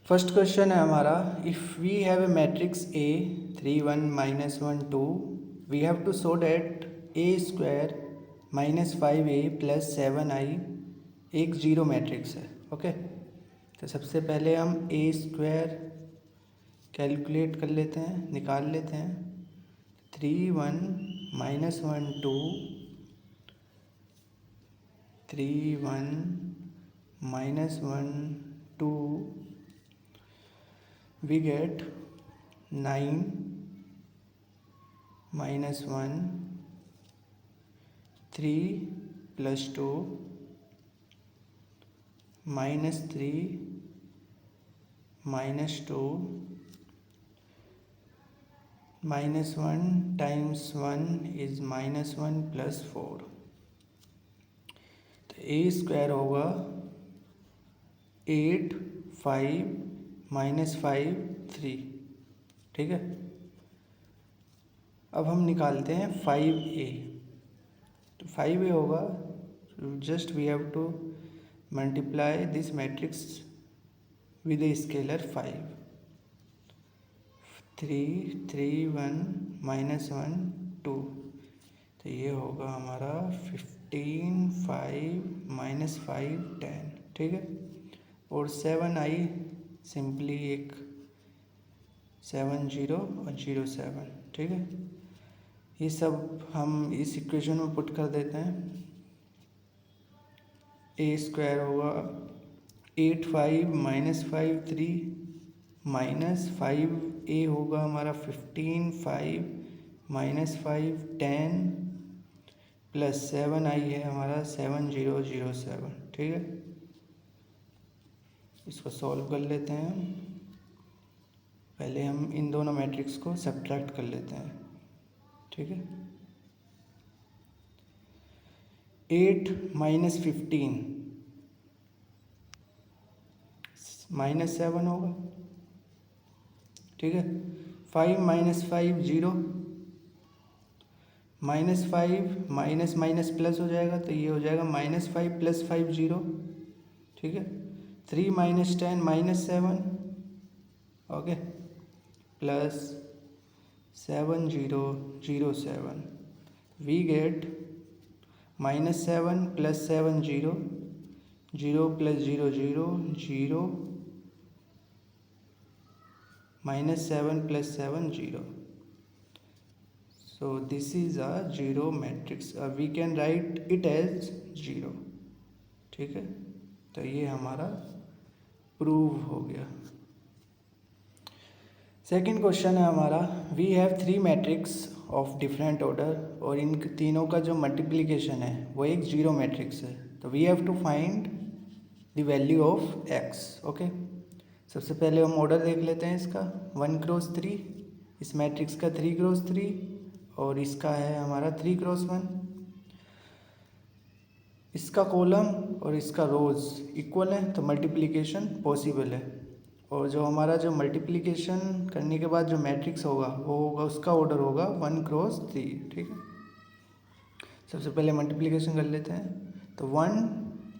First question है हमारा, if we have a matrix A 3 1 -1 2, we have to show that A square -5a + 7i एक zero matrix है। Okay, तो सबसे पहले हम ए स्क्वायर कैलकुलेट कर लेते हैं, निकाल लेते हैं। 3 1 -1 2, 3 1 -1 2, we get 9 -1 3 + 2 -3 -2 -1 times 1 is -1 + 4। तो ए स्क्वायर होगा 8 5 -5 3। ठीक है, अब हम निकालते हैं 5a। तो 5a होगा, just we have to multiply this matrix with a scalar 5। 3 3 1 -1 2, तो ये होगा हमारा 15 5 -5 10। ठीक है, और 7i सिंपली एक 7 0 और 0 7। ठीक है, ये सब हम इस इक्वेशन में पुट कर देते हैं। ए स्क्वायर होगा 8 5 -5 3 -5a होगा हमारा 15 5 -5 10 + 7i है हमारा 7 0 0 7। ठीक है, इसको सॉल्व कर लेते हैं। पहले हम इन दोनों मैट्रिक्स को सब्ट्रैक्ट कर लेते हैं। ठीक है, 8 -15 -7 होगा। ठीक है, 5 -5 0, -5 माइनस माइनस प्लस हो जाएगा, तो ये हो जाएगा -5 + 5 0। ठीक है, 3 -10 -7, okay, plus 7 0 0 7। We get -7 + 7 0, 0 + 0 0 0, -7 + 7 0। So this is a zero matrix, we can write it as 0। ठीक है, तो ये हमारा प्रूव हो गया। सेकंड क्वेश्चन है हमारा, we have 3 matrix of different order, और इन तीनों का जो मल्टीप्लिकेशन है वो एक जीरो मैट्रिक्स है। तो we have to find the value of x। Okay, सबसे पहले हम ऑर्डर देख लेते हैं इसका। 1 क्रॉस 3, इस मैट्रिक्स का 3 क्रॉस 3, और इसका है हमारा 3 क्रॉस 1। इसका कॉलम और इसका रोज़ इक्वल है, तो मल्टीप्लिकेशन पॉसिबल है। और जो हमारा जो मल्टीप्लिकेशन करने के बाद जो मैट्रिक्स होगा वो होगा, उसका ऑर्डर होगा 1 क्रॉस 3। ठीक है, सबसे पहले मल्टीप्लिकेशन कर लेते हैं। तो 1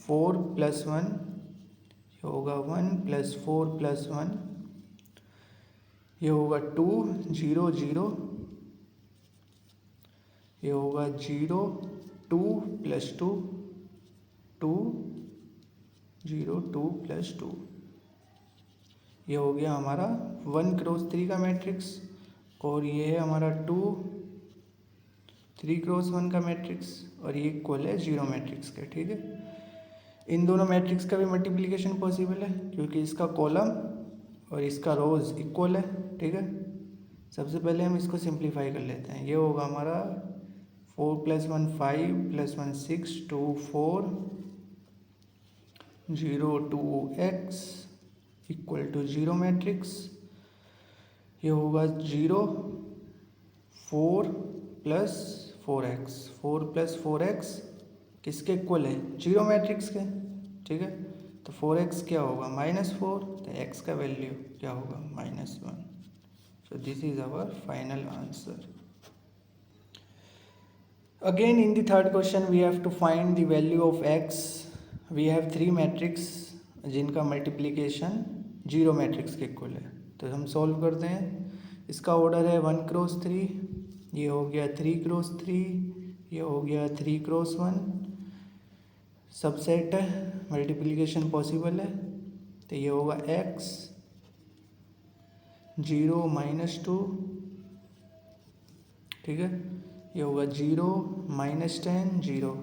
4 + 1, ये होगा 1 + 4 + 1, ये होगा 2 0 0, ये होगा 0 2 + 2 2 0 2 + 2। ये हो गया हमारा 1 क्रॉस 3 का मैट्रिक्स, और ये है हमारा 2 3 क्रॉस 1 का मैट्रिक्स, और ये इक्वल है जीरो मैट्रिक्स के। ठीक है, इन दोनों मैट्रिक्स का भी मल्टीप्लिकेशन पॉसिबल है क्योंकि इसका कॉलम और इसका रोज़ इक्वल है। ठीक है, सबसे पहले हम इसको सिंप्लीफाई कर लेते हैं। ये होगा हमारा 4 + 1 5 + 1 6 2 4 0 2 x = जीरो मैट्रिक्स। ये होगा 0 4 + 4x, 4 + 4x किसके इक्वल है? जीरो मैट्रिक्स के। ठीक है, तो 4x क्या होगा? -4, तो x का वैल्यू क्या होगा? -1। So this is our final answer. Again in the third question we have to find the value of x. We have 3 matrix जिनका मल्टीप्लिकेशन जीरो मैट्रिक्स के इक्वल है। तो हम सॉल्व करते हैं। इसका ऑर्डर है 1 क्रॉस 3, ये हो गया 3 क्रॉस 3, ये हो गया 3 क्रॉस 1, सबसेट है, मल्टीप्लिकेशन पॉसिबल है, तो ये होगा x 0 -2, ठीक है, ये होगा 0 -10 0,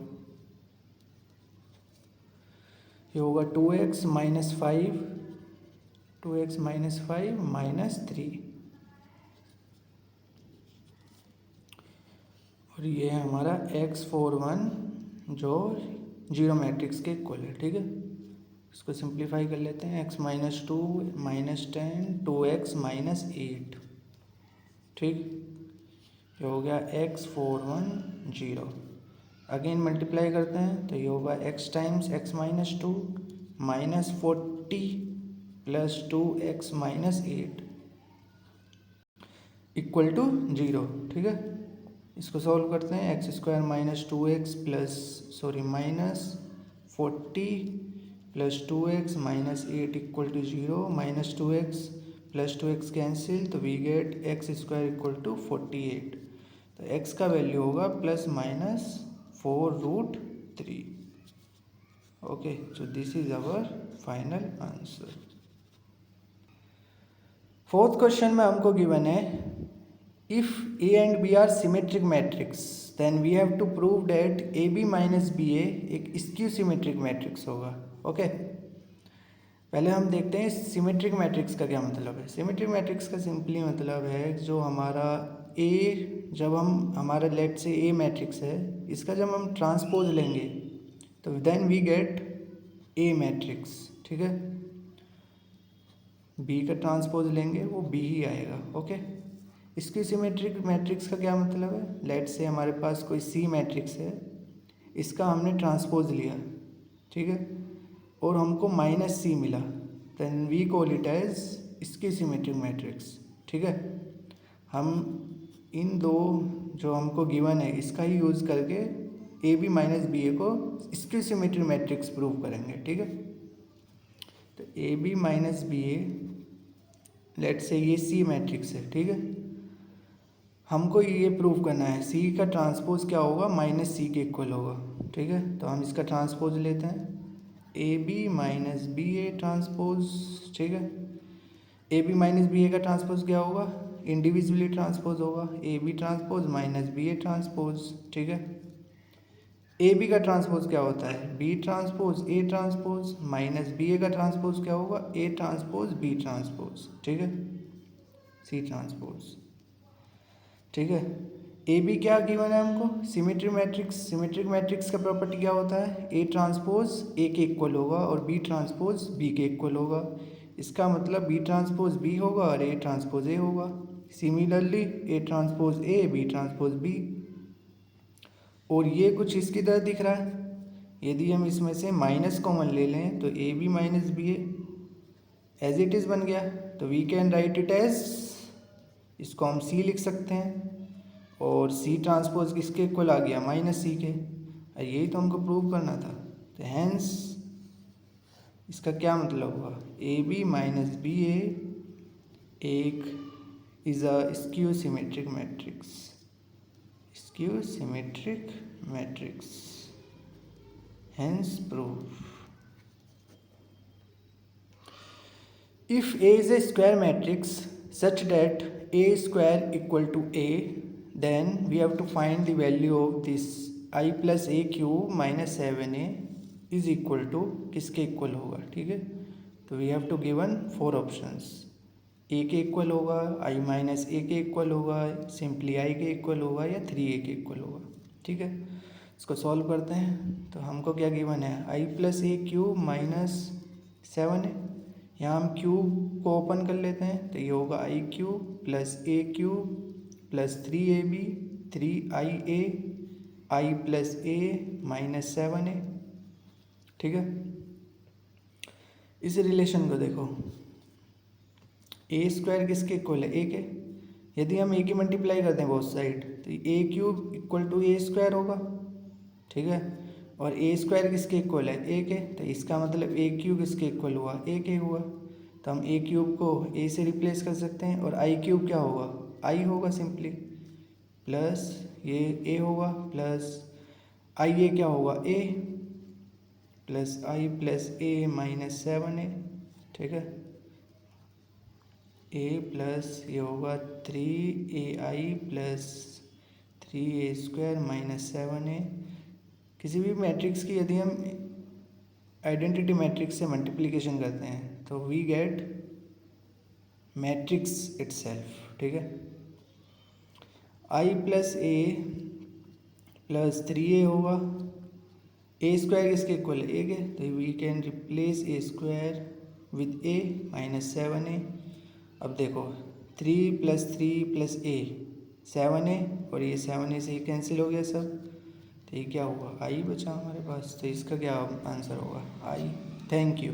ये होगा 2x -5 2x -5 -3, और ये है हमारा x41 जो जीरो मैट्रिक्स के इक्वल है। ठीक है, इसको सिंप्लीफाई कर लेते हैं। x -2 -10 2x -8, ठीक, ये हो गया x41 0। अगेन मल्टीप्लाई करते हैं तो ये होगा x times x -2 -40 plus 2x -8 equal to 0। ठीक है, इसको सॉल्व करते हैं। x² -2x plus -40 plus 2x -8 equal to 0, -2x plus 2x cancel, तो we get x² equal to 48। तो x का वैल्यू होगा ±4√3। Okay, so this is our final answer. Fourth question में हमको गिवन है if A and B are symmetric matrix then we have to prove that AB minus BA एक skew symmetric matrix होगा। Okay, पहले हम देखते हैं सिमेट्रिक मैट्रिक्स का क्या मतलब है। सिमेट्रिक मैट्रिक्स का सिंपली मतलब है जो हमारा A, जब हम हमारा लेट से A मैट्रिक्स है, इसका जब हम ट्रांसपोज लेंगे तो then we get A matrix. ठीक है, B का ट्रांसपोज लेंगे वो B ही आएगा। ओके, इसकी सिमेट्रिक मैट्रिक्स का क्या मतलब है, लेट से हमारे पास कोई C मैट्रिक्स है, इसका हमने ट्रांसपोज लिया, ठीक है, और हमको -C मिला, then we call it as इसकी सिमेट्रिक मैट्रिक्स। ठीक है, हम इन दो जो हमको गिवन है इसका ही यूज़ करके AB माइनस BA को इसकी सिमेट्रिक मैट्रिक्स प्रूव करेंगे। ठीक है, तो AB माइनस BA लेट से ये C मैट्रिक्स है। ठीक है, हमको ये प्रूव करना है C का ट्रांसपोज क्या होगा, -C के इक्वल होगा। ठीक है, तो हम इसका ट्रांसपोज लेते हैं, AB माइनस BA ट्रांसपोज। ठीक है, AB माइनस BA का ट्रांसपोज क्या होगा, इंडिविजुअली ट्रांसपोज होगा, AB transpose minus BA transpose. ठीक है, AB का ट्रांसपोज क्या होता है, B transpose A transpose, minus BA का ट्रांसपोज क्या होगा, A ट्रांसपोज B ट्रांसपोज। ठीक है, C ट्रांसपोज। ठीक है, ए बी क्या गिवन है हमको, सिमेट्रिक मैट्रिक्स। सिमेट्रिक मैट्रिक्स का प्रॉपर्टी क्या होता है, ए ट्रांसपोज ए के इक्वल होगा और बी ट्रांसपोज बी के इक्वल होगा। इसका मतलब बी ट्रांसपोज बी होगा और ए ट्रांसपोज ए होगा। Similarly A transpose A B transpose B. और ये कुछ इसकी तरह दिख रहा है, यदि हम इसमें से माइनस कॉमन ले लें तो A B minus B as it is बन गया, तो we can write it as, इसको हम सी लिख सकते हैं, और सी ट्रांसपोज किसके इक्वल आ गया, -C के। यही तो हमको प्रूव करना था, तो हैंस इसका क्या मतलब हुआ, AB माइनस BA एक is a skew symmetric matrix. Skew symmetric matrix, hence proof. If A is a square matrix such that A square equal to A, then we have to find the value of this I plus A cube minus 7A is equal to किसके equal होगा। ठीक है, तो we have to given 4 options, A के equal होगा, I minus A के equal होगा, simply I के इक्वल होगा, या 3A के इक्वल होगा। ठीक है, इसको सॉल्व करते हैं। तो हमको क्या गिवन है, I plus A cube minus 7A। यहाँ हम क्यूब को ओपन कर लेते हैं, तो ये होगा I cube plus A cube plus 3AB 3IA I plus A minus 7A। ठीक है, इस रिलेशन को देखो, A स्क्वायर किसके इक्वल है, A के। यदि हम A की मल्टीप्लाई करते हैं बोथ साइड, तो A cube equal to A square होगा। ठीक है, और A स्क्वायर किसके इक्वल है, A के, तो इसका मतलब A क्यूब किसके इक्वल हुआ, A के हुआ। तो तो हम ए क्यूब को ए से रिप्लेस कर सकते हैं और आई क्यूब क्या होगा, आई होगा सिंपली, प्लस ये ए होगा प्लस आई ए क्या होगा ए, प्लस आई प्लस ए माइनस 7 ए, ठीक है, ए प्लस ये होगा 3ai plus 3a² minus 7a। किसी भी मैट्रिक्स की यदि हम आइडेंटिटी मैट्रिक्स से मल्टीप्लिकेशन करते हैं तो वी गेट मैट्रिक्स इटसेल्फ, ठीक है। आई प्लस ए प्लस 3a होगा, ए स्क्वायर किसके इक्वल है, ए के, तो we can replace A square with A minus 7a। अब देखो 3 + 3 + a 7a और ये 7a से ही कैंसिल हो गया सब, तो ये क्या हुआ, आई बचा हमारे पास, तो इसका क्या आंसर होगा, आई। Thank you.